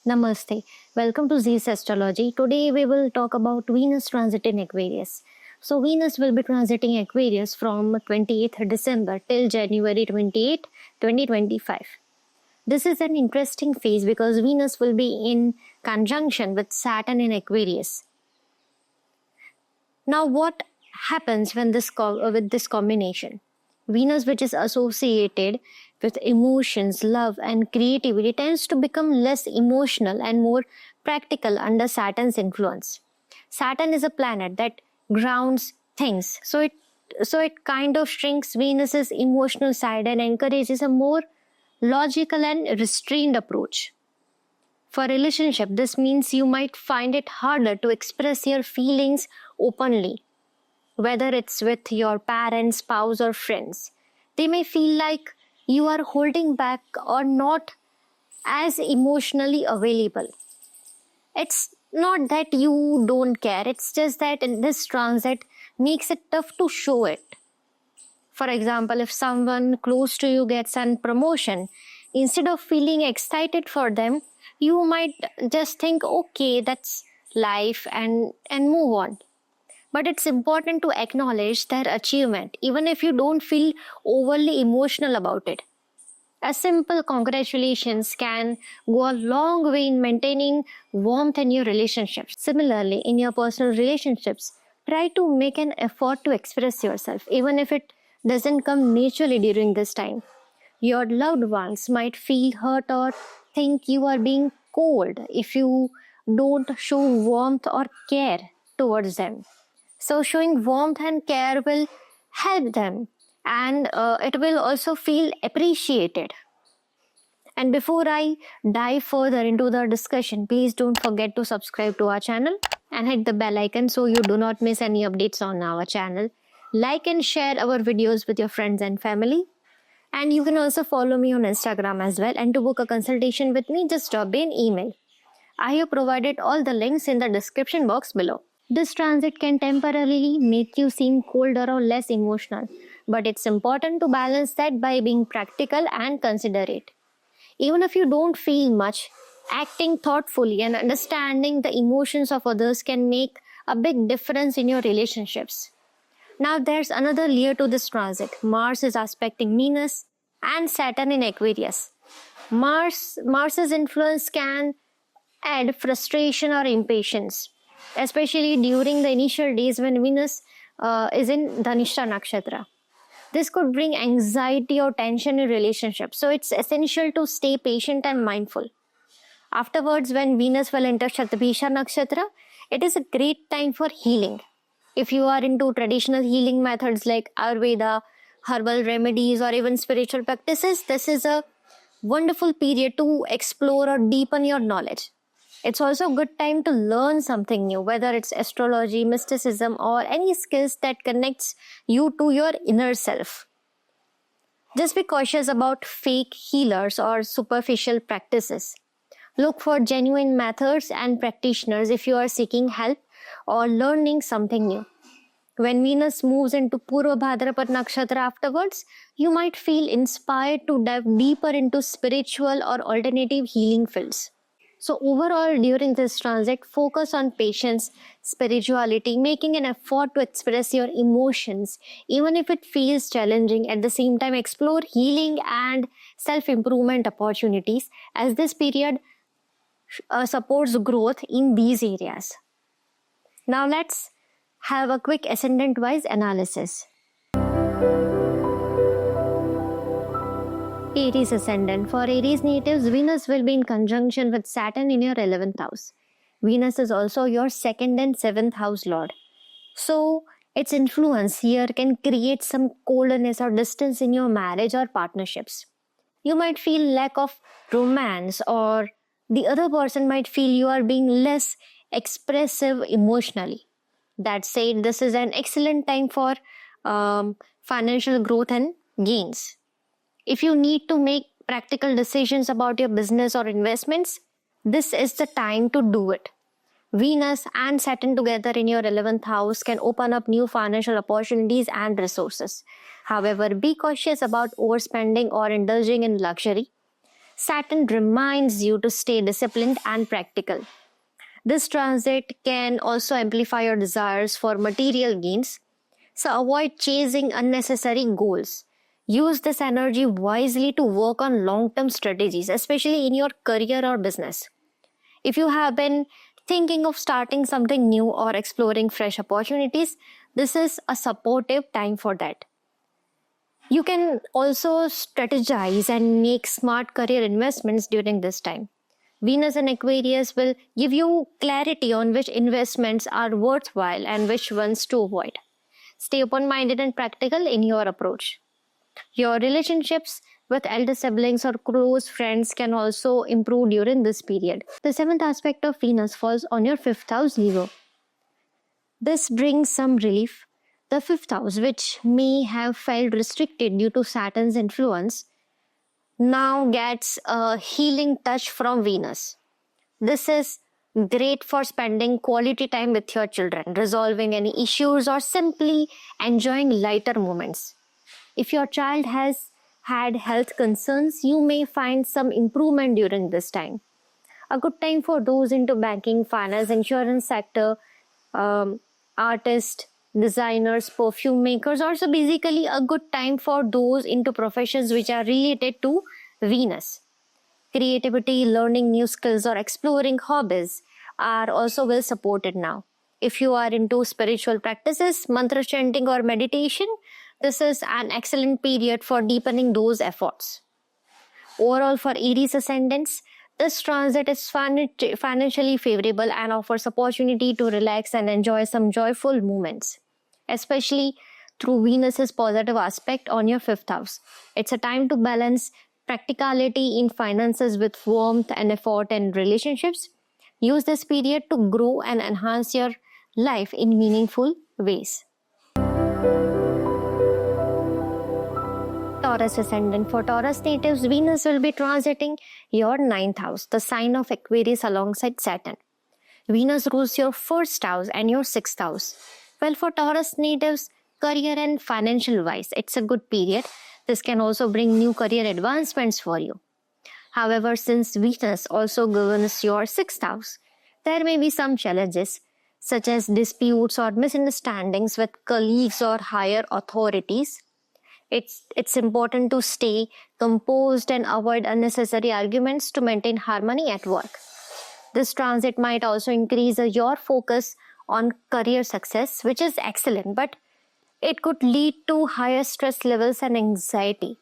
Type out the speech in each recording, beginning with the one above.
Namaste. Welcome to Zeel's Astrology. Today we will talk about Venus transit in Aquarius. So Venus will be transiting Aquarius from 28th December till January 28, 2025. This is an interesting phase because Venus will be in conjunction with Saturn in Aquarius. Now what happens when with this combination? Venus, which is associated with emotions, love and creativity, tends to become less emotional and more practical under Saturn's influence. Saturn is a planet that grounds things, so it kind of shrinks Venus's emotional side and encourages a more logical and restrained approach. For a relationship, this means you might find it harder to express your feelings openly, whether it's with your parents, spouse, or friends. They may feel like you are holding back or not as emotionally available. It's not that you don't care, it's just that in this transit makes it tough to show it. For example, if someone close to you gets a promotion, instead of feeling excited for them, you might just think, okay, that's life and move on. But it's important to acknowledge their achievement, even if you don't feel overly emotional about it. A simple congratulations can go a long way in maintaining warmth in your relationships. Similarly, in your personal relationships, try to make an effort to express yourself, even if it doesn't come naturally during this time. Your loved ones might feel hurt or think you are being cold if you don't show warmth or care towards them. So showing warmth and care will help them, and it will also feel appreciated. And before I dive further into the discussion, please don't forget to subscribe to our channel and hit the bell icon so you do not miss any updates on our channel. Like and share our videos with your friends and family. And you can also follow me on Instagram as well. And to book a consultation with me, just drop me an email. I have provided all the links in the description box below. This transit can temporarily make you seem colder or less emotional, but it's important to balance that by being practical and considerate. Even if you don't feel much, acting thoughtfully and understanding the emotions of others can make a big difference in your relationships. Now there's another layer to this transit. Mars is aspecting Venus and Saturn in Aquarius. Mars's influence can add frustration or impatience, especially during the initial days when Venus is in Dhanishta Nakshatra. This could bring anxiety or tension in relationships, so it's essential to stay patient and mindful. Afterwards, when Venus will enter Shatabhisha Nakshatra, it is a great time for healing. If you are into traditional healing methods like Ayurveda, herbal remedies, or even spiritual practices, this is a wonderful period to explore or deepen your knowledge. It's also a good time to learn something new, whether it's astrology, mysticism, or any skills that connects you to your inner self. Just be cautious about fake healers or superficial practices. Look for genuine methods and practitioners if you are seeking help or learning something new. When Venus moves into Purva Bhadrapad Nakshatra afterwards, you might feel inspired to dive deeper into spiritual or alternative healing fields. So overall, during this transit, focus on patience, spirituality, making an effort to express your emotions, even if it feels challenging. At the same time, explore healing and self-improvement opportunities, as this period supports growth in these areas. Now let's have a quick ascendant-wise analysis. Aries ascendant. For Aries natives, Venus will be in conjunction with Saturn in your 11th house. Venus is also your 2nd and 7th house lord. So its influence here can create some coldness or distance in your marriage or partnerships. You might feel lack of romance, or the other person might feel you are being less expressive emotionally. That said, this is an excellent time for financial growth and gains. If you need to make practical decisions about your business or investments, this is the time to do it. Venus and Saturn together in your 11th house can open up new financial opportunities and resources. However, be cautious about overspending or indulging in luxury. Saturn reminds you to stay disciplined and practical. This transit can also amplify your desires for material gains, so avoid chasing unnecessary goals. Use this energy wisely to work on long-term strategies, especially in your career or business. If you have been thinking of starting something new or exploring fresh opportunities, this is a supportive time for that. You can also strategize and make smart career investments during this time. Venus in Aquarius will give you clarity on which investments are worthwhile and which ones to avoid. Stay open-minded and practical in your approach. Your relationships with elder siblings or close friends can also improve during this period. The seventh aspect of Venus falls on your fifth house, Libra. This brings some relief. The fifth house, which may have felt restricted due to Saturn's influence, now gets a healing touch from Venus. This is great for spending quality time with your children, resolving any issues, or simply enjoying lighter moments. If your child has had health concerns, you may find some improvement during this time. A good time for those into banking, finance, insurance sector, artists, designers, perfume makers. Also basically a good time for those into professions which are related to Venus. Creativity, learning new skills, or exploring hobbies are also well supported now. If you are into spiritual practices, mantra chanting, or meditation, this is an excellent period for deepening those efforts. Overall, for Aries ascendants, this transit is financially favorable and offers opportunity to relax and enjoy some joyful moments, especially through Venus's positive aspect on your fifth house. It's a time to balance practicality in finances with warmth and effort in relationships. Use this period to grow and enhance your life in meaningful ways. Taurus ascendant. For Taurus natives, Venus will be transiting your ninth house, the sign of Aquarius alongside Saturn. Venus rules your first house and your sixth house. Well, for Taurus natives, career and financial wise, it's a good period. This can also bring new career advancements for you. However, since Venus also governs your sixth house, there may be some challenges such as disputes or misunderstandings with colleagues or higher authorities. It's important to stay composed and avoid unnecessary arguments to maintain harmony at work. This transit might also increase your focus on career success, which is excellent, but it could lead to higher stress levels and anxiety.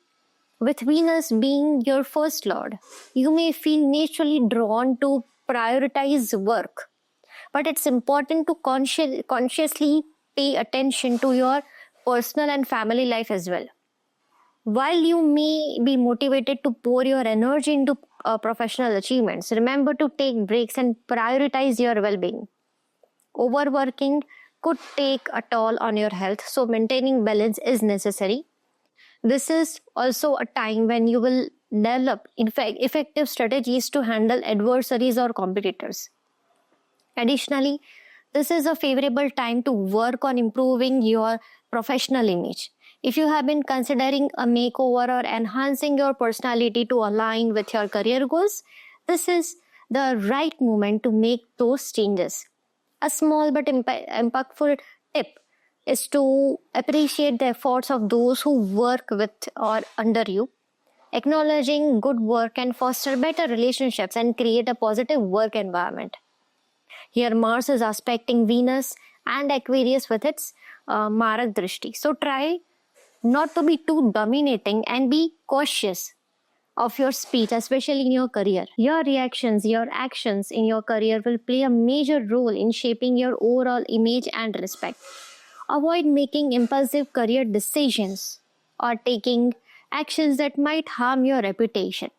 With Venus being your first lord, you may feel naturally drawn to prioritize work, but it's important to consciously pay attention to your personal and family life as well. While you may be motivated to pour your energy into professional achievements, remember to take breaks and prioritize your well-being. Overworking could take a toll on your health, so maintaining balance is necessary. This is also a time when you will develop effective strategies to handle adversaries or competitors. Additionally, this is a favorable time to work on improving your professional image. If you have been considering a makeover or enhancing your personality to align with your career goals, this is the right moment to make those changes. A small but impactful tip is to appreciate the efforts of those who work with or under you. Acknowledging good work can foster better relationships and create a positive work environment. Here Mars is aspecting Venus and Aquarius with its Marak Drishti. So try not to be too dominating and be cautious of your speech, especially in your career. Your reactions, your actions in your career will play a major role in shaping your overall image and respect. Avoid making impulsive career decisions or taking actions that might harm your reputation.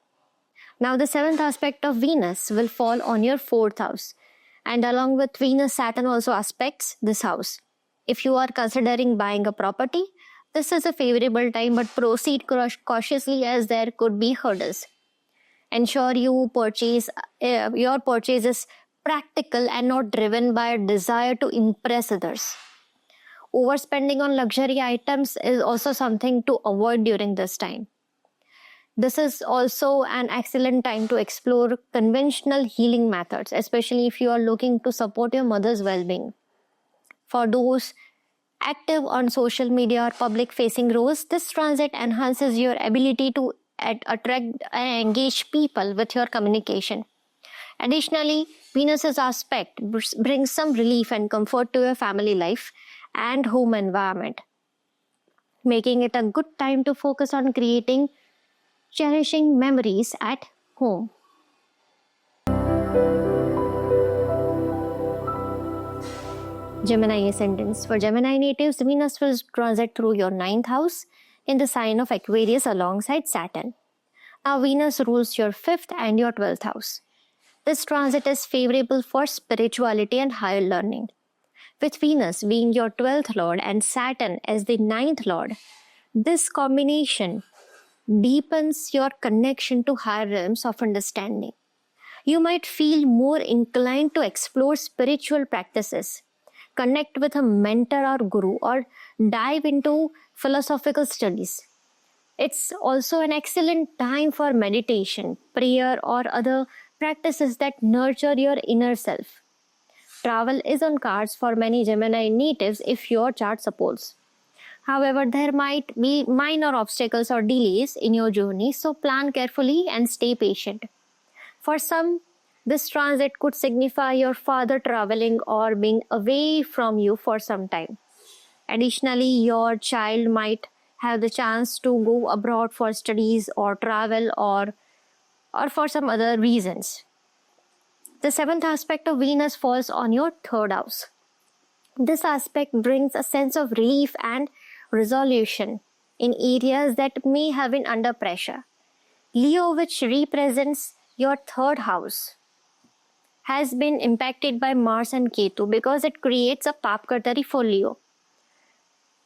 Now, the seventh aspect of Venus will fall on your fourth house. And along with Venus, Saturn also aspects this house. If you are considering buying a property, this is a favorable time, but proceed cautiously as there could be hurdles. Ensure your purchase is practical and not driven by a desire to impress others. Overspending on luxury items is also something to avoid during this time. This is also an excellent time to explore conventional healing methods, especially if you are looking to support your mother's well-being. For those active on social media or public-facing roles, this transit enhances your ability to attract and engage people with your communication. Additionally, Venus's aspect brings some relief and comfort to your family life and home environment, making it a good time to focus on creating cherishing memories at home. Gemini Ascendants. For Gemini natives, Venus will transit through your 9th house in the sign of Aquarius alongside Saturn. Now, Venus rules your 5th and your 12th house. This transit is favorable for spirituality and higher learning. With Venus being your 12th lord and Saturn as the 9th lord, this combination deepens your connection to higher realms of understanding. You might feel more inclined to explore spiritual practices, connect with a mentor or guru, or dive into philosophical studies. It's also an excellent time for meditation, prayer, or other practices that nurture your inner self. Travel is on cards for many Gemini natives if your chart supports. However, there might be minor obstacles or delays in your journey, so plan carefully and stay patient. For some, this transit could signify your father traveling or being away from you for some time. Additionally, your child might have the chance to go abroad for studies or travel or for some other reasons. The 7th aspect of Venus falls on your 3rd house. This aspect brings a sense of relief and resolution in areas that may have been under pressure. Leo, which represents your 3rd house, has been impacted by Mars and Ketu because it creates a papkartari for Leo.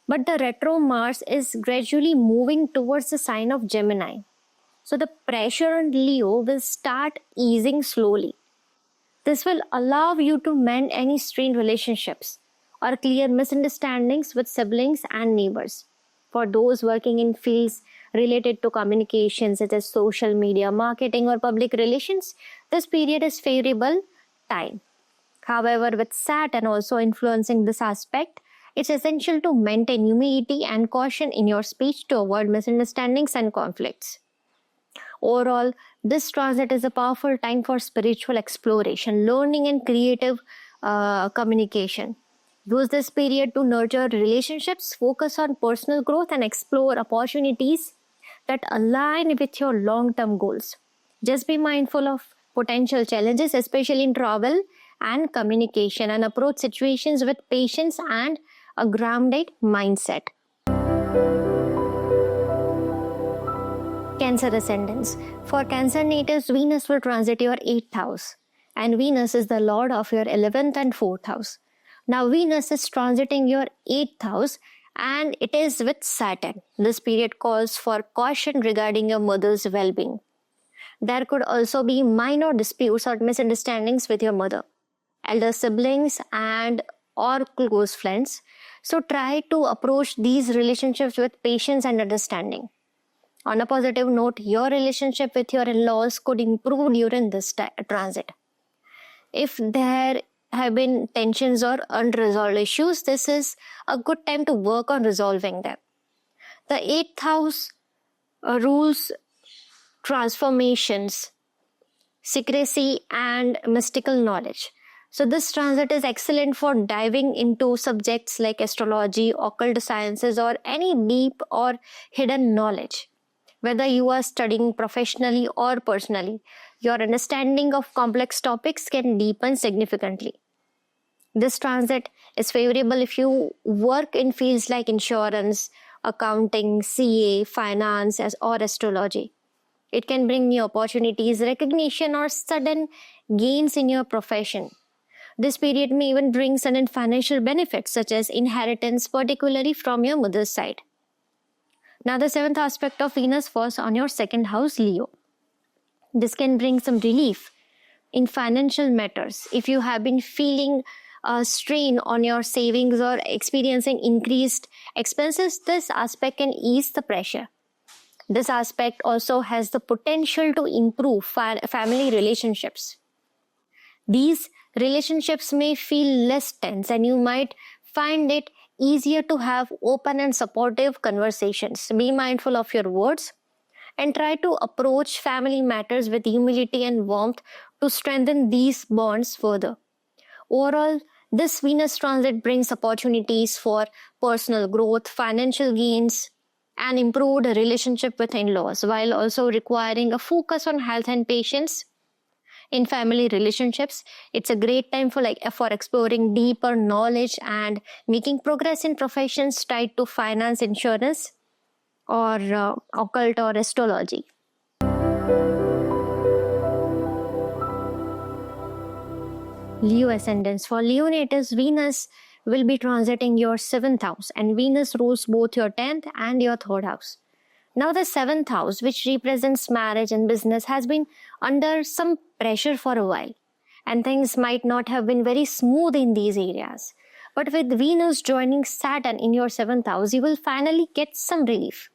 But the retro Mars is gradually moving towards the sign of Gemini. So the pressure on Leo will start easing slowly. This will allow you to mend any strained relationships or clear misunderstandings with siblings and neighbors. For those working in fields related to communication such as social media, marketing, or public relations, this period is favorable time. However, with Saturn also influencing this aspect, it's essential to maintain humility and caution in your speech to avoid misunderstandings and conflicts. Overall, this transit is a powerful time for spiritual exploration, learning, and creative communication. Use this period to nurture relationships, focus on personal growth, and explore opportunities that align with your long-term goals. Just be mindful of potential challenges, especially in travel and communication, and approach situations with patience and a grounded mindset. Cancer Ascendants. For Cancer natives, Venus will transit your 8th house, and Venus is the lord of your 11th and 4th house. Now, Venus is transiting your 8th house and it is with Saturn. This period calls for caution regarding your mother's well-being. There could also be minor disputes or misunderstandings with your mother, elder siblings, and or close friends. So try to approach these relationships with patience and understanding. On a positive note, your relationship with your in-laws could improve during this transit. If there have been tensions or unresolved issues, this is a good time to work on resolving them. The 8th house rules transformations, secrecy, and mystical knowledge. So this transit is excellent for diving into subjects like astrology, occult sciences, or any deep or hidden knowledge. Whether you are studying professionally or personally, your understanding of complex topics can deepen significantly. This transit is favorable if you work in fields like insurance, accounting, CA, finance, or astrology. It can bring new opportunities, recognition, or sudden gains in your profession. This period may even bring sudden financial benefits such as inheritance, particularly from your mother's side. Now, the 7th aspect of Venus falls on your 2nd house, Leo. This can bring some relief in financial matters. If you have been feeling a strain on your savings or experiencing increased expenses, this aspect can ease the pressure. This aspect also has the potential to improve family relationships. These relationships may feel less tense, and you might find it easier to have open and supportive conversations. Be mindful of your words and try to approach family matters with humility and warmth to strengthen these bonds further. Overall, this Venus transit brings opportunities for personal growth, financial gains, and improved relationship with in-laws, while also requiring a focus on health and patience in family relationships. It's a great time for exploring deeper knowledge and making progress in professions tied to finance, insurance, or occult or astrology. Leo ascendants. For Leo natives, Venus will be transiting your 7th house, and Venus rules both your 10th and your 3rd house. Now the 7th house, which represents marriage and business, has been under some pressure for a while, and things might not have been very smooth in these areas. But with Venus joining Saturn in your 7th house, you will finally get some relief.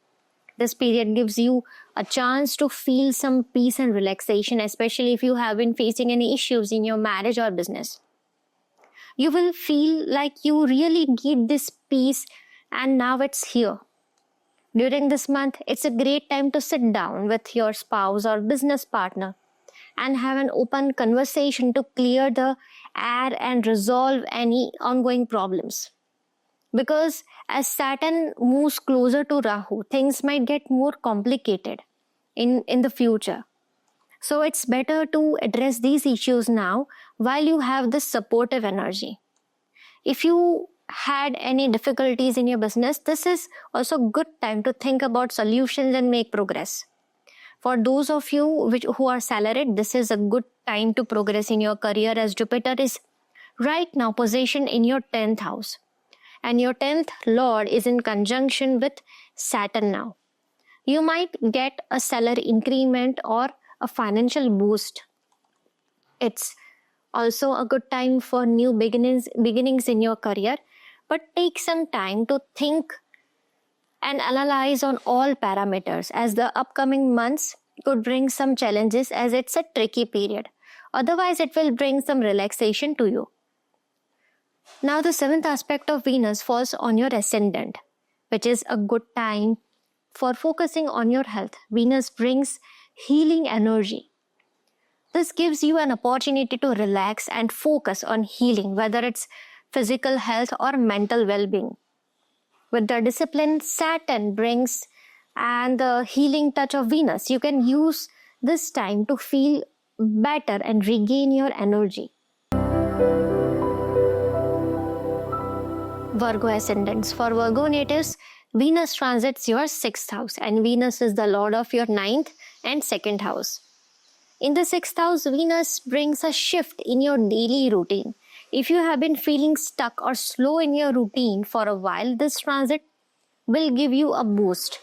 This period gives you a chance to feel some peace and relaxation, especially if you have been facing any issues in your marriage or business. You will feel like you really need this peace, and now it's here. During this month, it's a great time to sit down with your spouse or business partner and have an open conversation to clear the air and resolve any ongoing problems. Because as Saturn moves closer to Rahu, things might get more complicated in the future. So it's better to address these issues now while you have this supportive energy. If you had any difficulties in your business, this is also a good time to think about solutions and make progress. For those of you who are salaried, this is a good time to progress in your career, as Jupiter is right now positioned in your 10th house. And your 10th Lord is in conjunction with Saturn now. You might get a salary increment or a financial boost. It's also a good time for new beginnings in your career, but take some time to think and analyze on all parameters, as the upcoming months could bring some challenges, as it's a tricky period. Otherwise, it will bring some relaxation to you. Now, the 7th aspect of Venus falls on your ascendant, which is a good time for focusing on your health. Venus brings healing energy. This gives you an opportunity to relax and focus on healing, whether it's physical health or mental well-being. With the discipline Saturn brings and the healing touch of Venus, you can use this time to feel better and regain your energy. Virgo ascendants. For Virgo natives, Venus transits your 6th house, and Venus is the lord of your 9th and 2nd house. In the 6th house, Venus brings a shift in your daily routine. If you have been feeling stuck or slow in your routine for a while, this transit will give you a boost.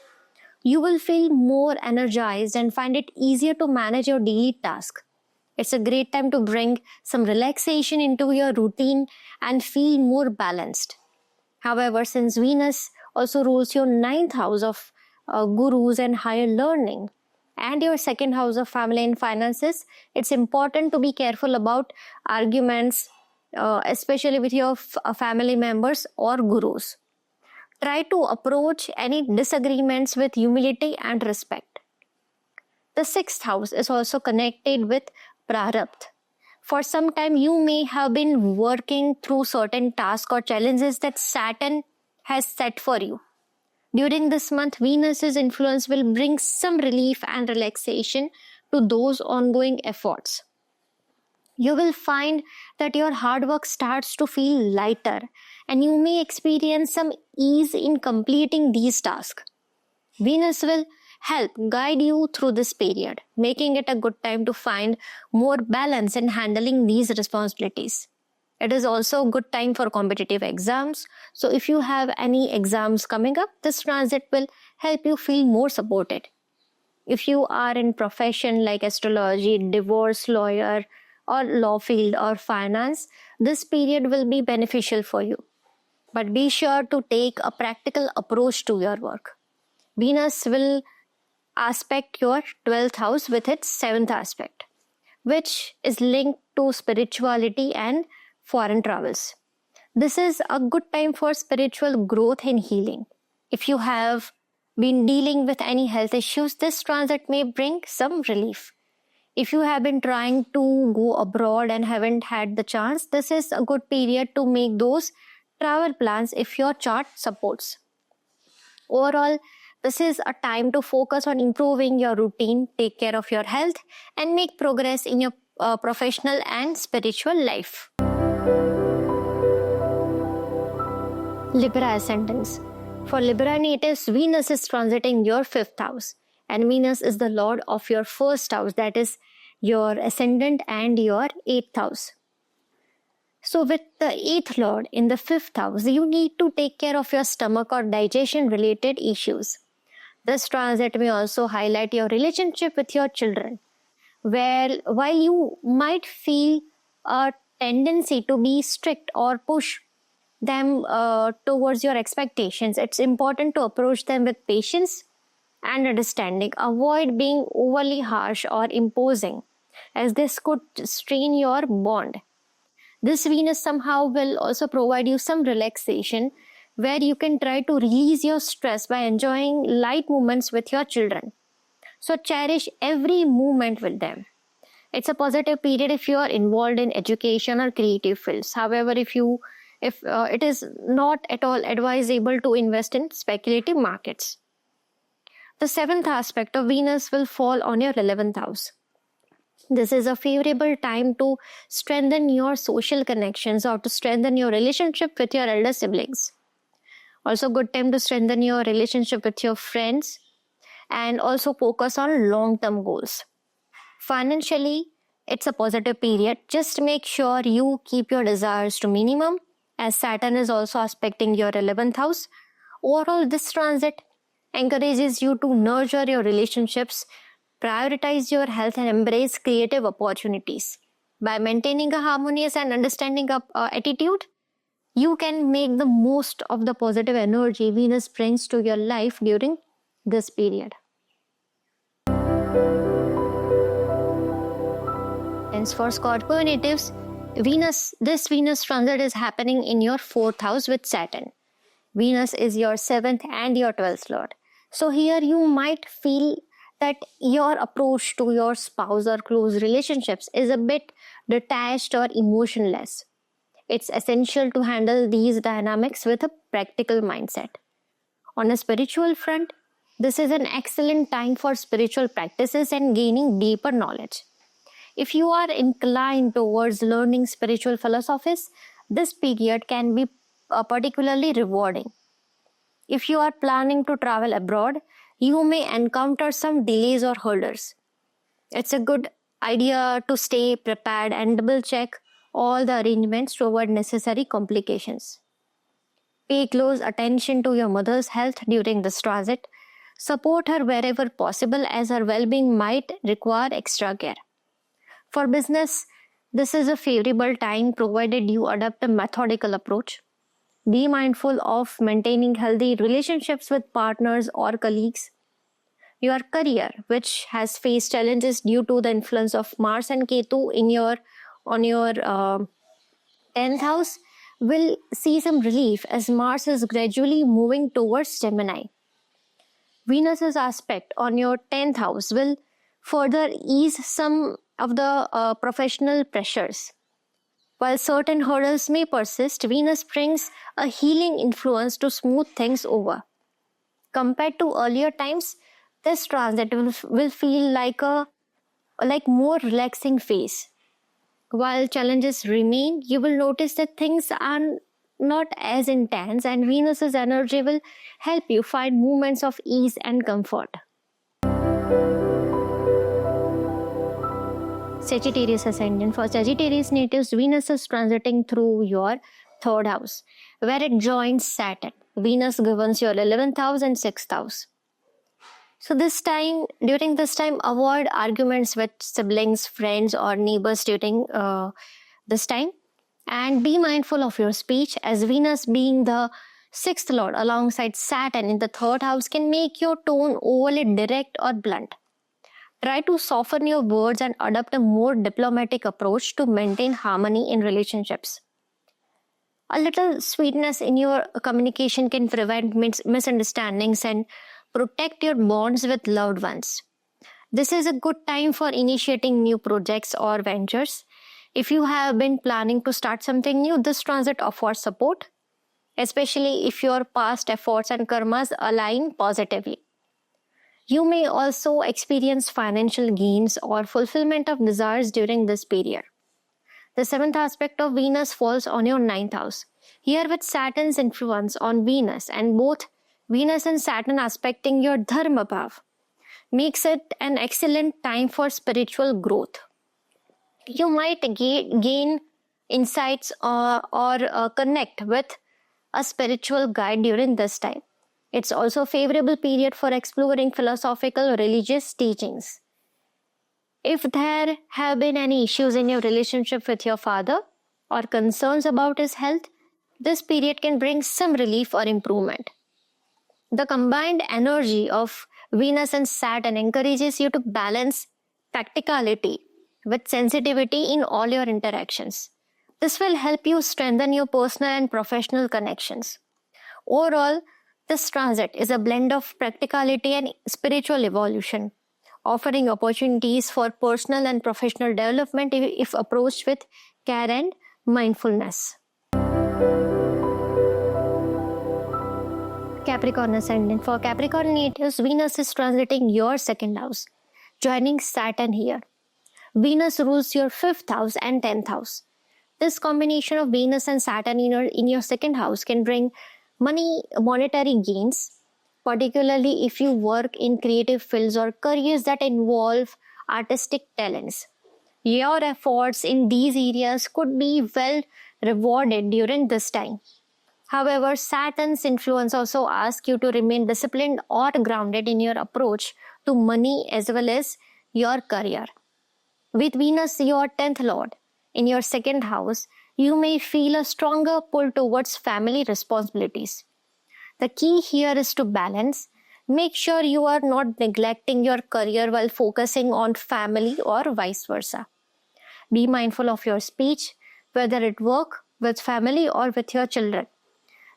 You will feel more energized and find it easier to manage your daily task. It's a great time to bring some relaxation into your routine and feel more balanced. However, since Venus also rules your 9th house of gurus and higher learning, and your 2nd house of family and finances, it's important to be careful about arguments, especially with your family members or gurus. Try to approach any disagreements with humility and respect. The 6th house is also connected with Prarabdha. For some time, you may have been working through certain tasks or challenges that Saturn has set for you. During this month, Venus's influence will bring some relief and relaxation to those ongoing efforts. You will find that your hard work starts to feel lighter, and you may experience some ease in completing these tasks. Venus will help guide you through this period, making it a good time to find more balance in handling these responsibilities. It is also a good time for competitive exams. So if you have any exams coming up, this transit will help you feel more supported. If you are in profession like astrology, divorce lawyer, or law field or finance, this period will be beneficial for you. But be sure to take a practical approach to your work. Venus will aspect your 12th house with its 7th aspect, which is linked to spirituality and foreign travels. This is a good time for spiritual growth and healing. If you have been dealing with any health issues, this transit may bring some relief. If you have been trying to go abroad and haven't had the chance, this is a good period to make those travel plans if your chart supports. Overall, this is a time to focus on improving your routine, take care of your health, and make progress in your professional and spiritual life. Libra Ascendants. For Libra natives, Venus is transiting your 5th house, and Venus is the lord of your 1st house, that is your ascendant, and your 8th house. So with the 8th lord in the 5th house, you need to take care of your stomach or digestion related issues. This transit may also highlight your relationship with your children, where while you might feel a tendency to be strict or push them towards your expectations, it's important to approach them with patience and understanding. Avoid being overly harsh or imposing, as this could strain your bond. This Venus somehow will also provide you some relaxation, where you can try to release your stress by enjoying light moments with your children. So cherish every moment with them. It's a positive period if you are involved in education or creative fields. However, if it is not at all advisable to invest in speculative markets. The 7th aspect of Venus will fall on your 11th house. This is a favorable time to strengthen your social connections or to strengthen your relationship with your elder siblings. Also good time to strengthen your relationship with your friends and also focus on long-term goals. Financially, it's a positive period. Just make sure you keep your desires to minimum, as Saturn is also aspecting your 11th house. Overall, this transit encourages you to nurture your relationships, prioritize your health, and embrace creative opportunities. By maintaining a harmonious and understanding attitude, you can make the most of the positive energy Venus brings to your life during this period. And for Scorpio natives, this Venus transit is happening in your 4th house with Saturn. Venus is your 7th and your 12th lord. So here you might feel that your approach to your spouse or close relationships is a bit detached or emotionless. It's essential to handle these dynamics with a practical mindset. On a spiritual front, this is an excellent time for spiritual practices and gaining deeper knowledge. If you are inclined towards learning spiritual philosophies, this period can be particularly rewarding. If you are planning to travel abroad, you may encounter some delays or hurdles. It's a good idea to stay prepared and double-check all the arrangements to avoid necessary complications. Pay close attention to your mother's health during this transit. Support her wherever possible, as her well-being might require extra care. For business, this is a favorable time provided you adopt a methodical approach. Be mindful of maintaining healthy relationships with partners or colleagues. Your career, which has faced challenges due to the influence of Mars and Ketu on your 10th house, will see some relief as Mars is gradually moving towards Gemini. Venus's aspect on your 10th house will further ease some of the professional pressures. While certain hurdles may persist, Venus brings a healing influence to smooth things over. Compared to earlier times, this transit will feel like more relaxing phase. While challenges remain, you will notice that things are not as intense, and Venus's energy will help you find moments of ease and comfort. Sagittarius ascendant. For Sagittarius natives, Venus is transiting through your 3rd house, where it joins Saturn. Venus governs your 11th house and 6th house. So during this time, avoid arguments with siblings, friends, or neighbors during this time, and be mindful of your speech, as Venus, being the Sixth Lord alongside Saturn in the third house can make your tone overly direct or blunt. Try to soften your words and adopt a more diplomatic approach to maintain harmony in relationships. A little sweetness in your communication can prevent misunderstandings and protect your bonds with loved ones. This is a good time for initiating new projects or ventures. If you have been planning to start something new, this transit offers support, especially if your past efforts and karmas align positively. You may also experience financial gains or fulfillment of desires during this period. The seventh aspect of Venus falls on your ninth house. Here with Saturn's influence on Venus and both Venus and Saturn aspecting your Dharma bhav makes it an excellent time for spiritual growth. You might gain insights or connect with a spiritual guide during this time. It's also a favorable period for exploring philosophical religious teachings. If there have been any issues in your relationship with your father or concerns about his health, this period can bring some relief or improvement. The combined energy of Venus and Saturn encourages you to balance practicality with sensitivity in all your interactions. This will help you strengthen your personal and professional connections. Overall, this transit is a blend of practicality and spiritual evolution, offering opportunities for personal and professional development if approached with care and mindfulness. Capricorn Ascendant. For Capricorn natives, Venus is transiting your second house, joining Saturn here. Venus rules your 5th house and 10th house. This combination of Venus and Saturn in your second house can bring monetary gains, particularly if you work in creative fields or careers that involve artistic talents. Your efforts in these areas could be well rewarded during this time. However, Saturn's influence also asks you to remain disciplined or grounded in your approach to money as well as your career. With Venus, your 10th Lord, in your second house, you may feel a stronger pull towards family responsibilities. The key here is to balance. Make sure you are not neglecting your career while focusing on family or vice versa. Be mindful of your speech, whether at work, with family, or with your children.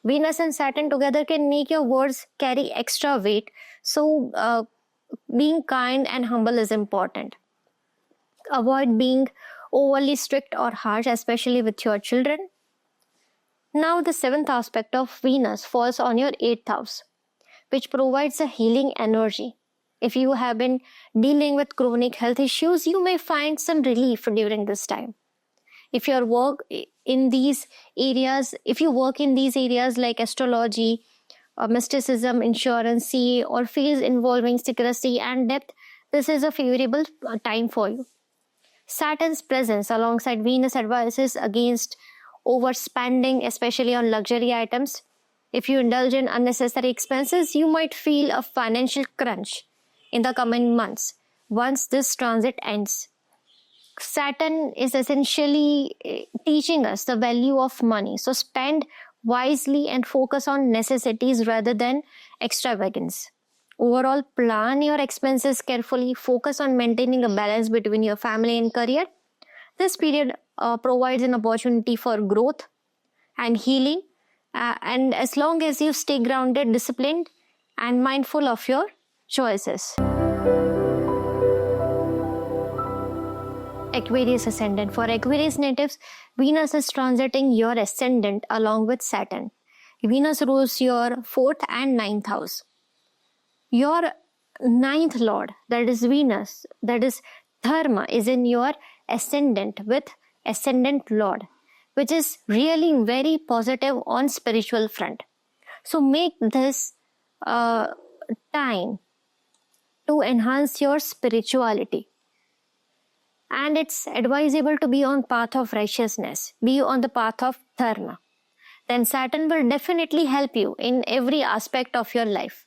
Venus and Saturn together can make your words carry extra weight, so being kind and humble is important. Avoid being overly strict or harsh, especially with your children. Now the 7th aspect of Venus falls on your 8th house, which provides a healing energy. If you have been dealing with chronic health issues, you may find some relief during this time. If you work in these areas like astrology, mysticism, insurance, CA, or fields involving secrecy and depth, this is a favorable time for you. Saturn's presence alongside Venus advises against overspending, especially on luxury items. If you indulge in unnecessary expenses, you might feel a financial crunch in the coming months once this transit ends. Saturn is essentially teaching us the value of money. So spend wisely and focus on necessities rather than extravagance. Overall, plan your expenses carefully. Focus on maintaining a balance between your family and career. This period provides an opportunity for growth and healing. And as long as you stay grounded, disciplined, and mindful of your choices. Aquarius Ascendant. For Aquarius natives, Venus is transiting your ascendant along with Saturn. Venus rules your 4th and 9th house. Your 9th Lord, that is Venus, that is Dharma, is in your ascendant with Ascendant Lord, which is really very positive on spiritual front. So make this time to enhance your spirituality. And it's advisable to be on path of righteousness, be on the path of Dharma. Then Saturn will definitely help you in every aspect of your life.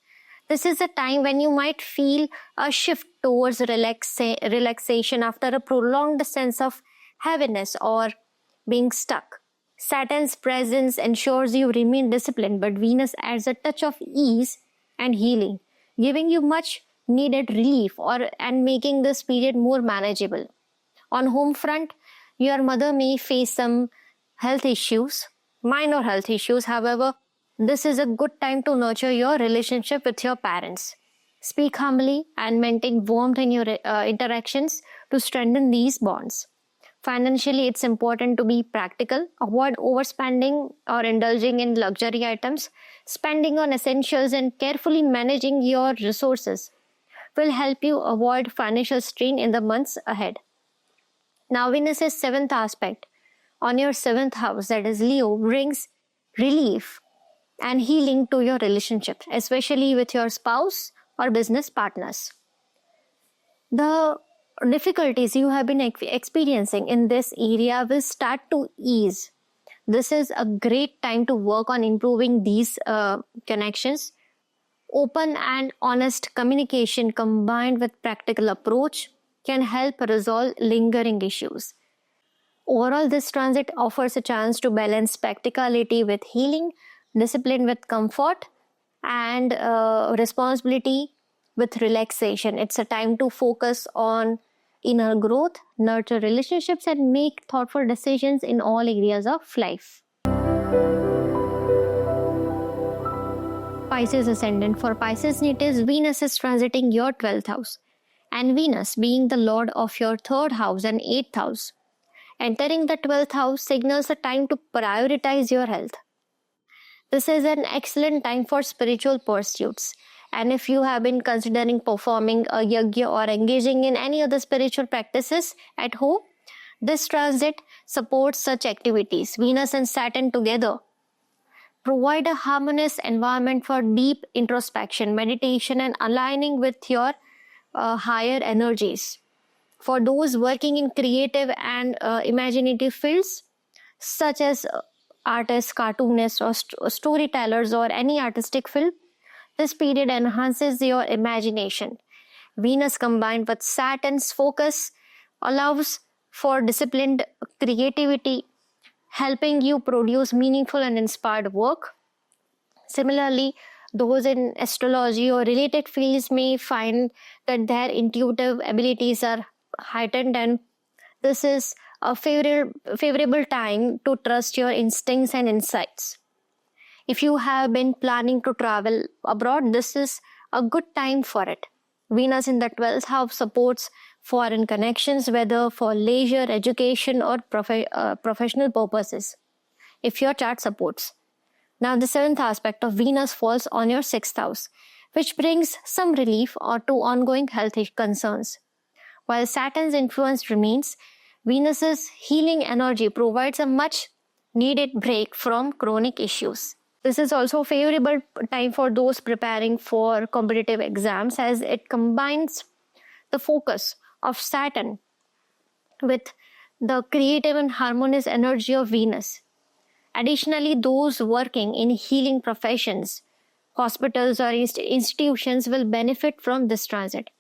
This is a time when you might feel a shift towards relaxation after a prolonged sense of heaviness or being stuck. Saturn's presence ensures you remain disciplined, but Venus adds a touch of ease and healing, giving you much needed relief and making this period more manageable. On home front, your mother may face some health issues, minor health issues. However, this is a good time to nurture your relationship with your parents. Speak humbly and maintain warmth in your interactions to strengthen these bonds. Financially, it's important to be practical. Avoid overspending or indulging in luxury items. Spending on essentials and carefully managing your resources will help you avoid financial strain in the months ahead. Now, Venus's seventh aspect on your seventh house, that is Leo, brings relief and healing to your relationship, especially with your spouse or business partners. The difficulties you have been experiencing in this area will start to ease. This is a great time to work on improving these connections. Open and honest communication combined with practical approach can help resolve lingering issues. Overall, this transit offers a chance to balance practicality with healing, discipline with comfort, and responsibility with relaxation. It's a time to focus on inner growth, nurture relationships, and make thoughtful decisions in all areas of life. Pisces ascendant. For Pisces natives, Venus is transiting your 12th house, and Venus, being the lord of your 3rd house and 8th house, entering the 12th house signals a time to prioritize your health. This is an excellent time for spiritual pursuits. And if you have been considering performing a yajna or engaging in any other spiritual practices at home, this transit supports such activities. Venus and Saturn together provide a harmonious environment for deep introspection, meditation, and aligning with your higher energies. For those working in creative and imaginative fields, such as artists, cartoonists, or storytellers, or any artistic field, this period enhances your imagination. Venus combined with Saturn's focus allows for disciplined creativity, helping you produce meaningful and inspired work. Similarly, those in astrology or related fields may find that their intuitive abilities are heightened, and this is a favorable time to trust your instincts and insights. If you have been planning to travel abroad, this is a good time for it. Venus in the 12th house supports foreign connections, whether for leisure, education, or professional purposes, if your chart supports. Now, the 7th aspect of Venus falls on your 6th house, which brings some relief to ongoing health concerns. While Saturn's influence remains, Venus's healing energy provides a much needed break from chronic issues. This is also a favorable time for those preparing for competitive exams, as it combines the focus of Saturn with the creative and harmonious energy of Venus. Additionally, those working in healing professions, hospitals, or institutions will benefit from this transit.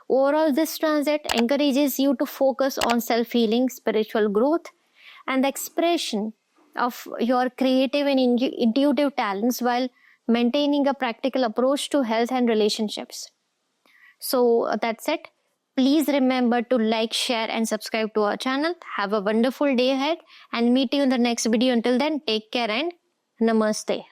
Overall, this transit encourages you to focus on self-healing, spiritual growth, and the expression of your creative and intuitive talents while maintaining a practical approach to health and relationships. So that's it. Please remember to like, share, and subscribe to our channel. Have a wonderful day ahead and meet you in the next video. Until then, take care and namaste.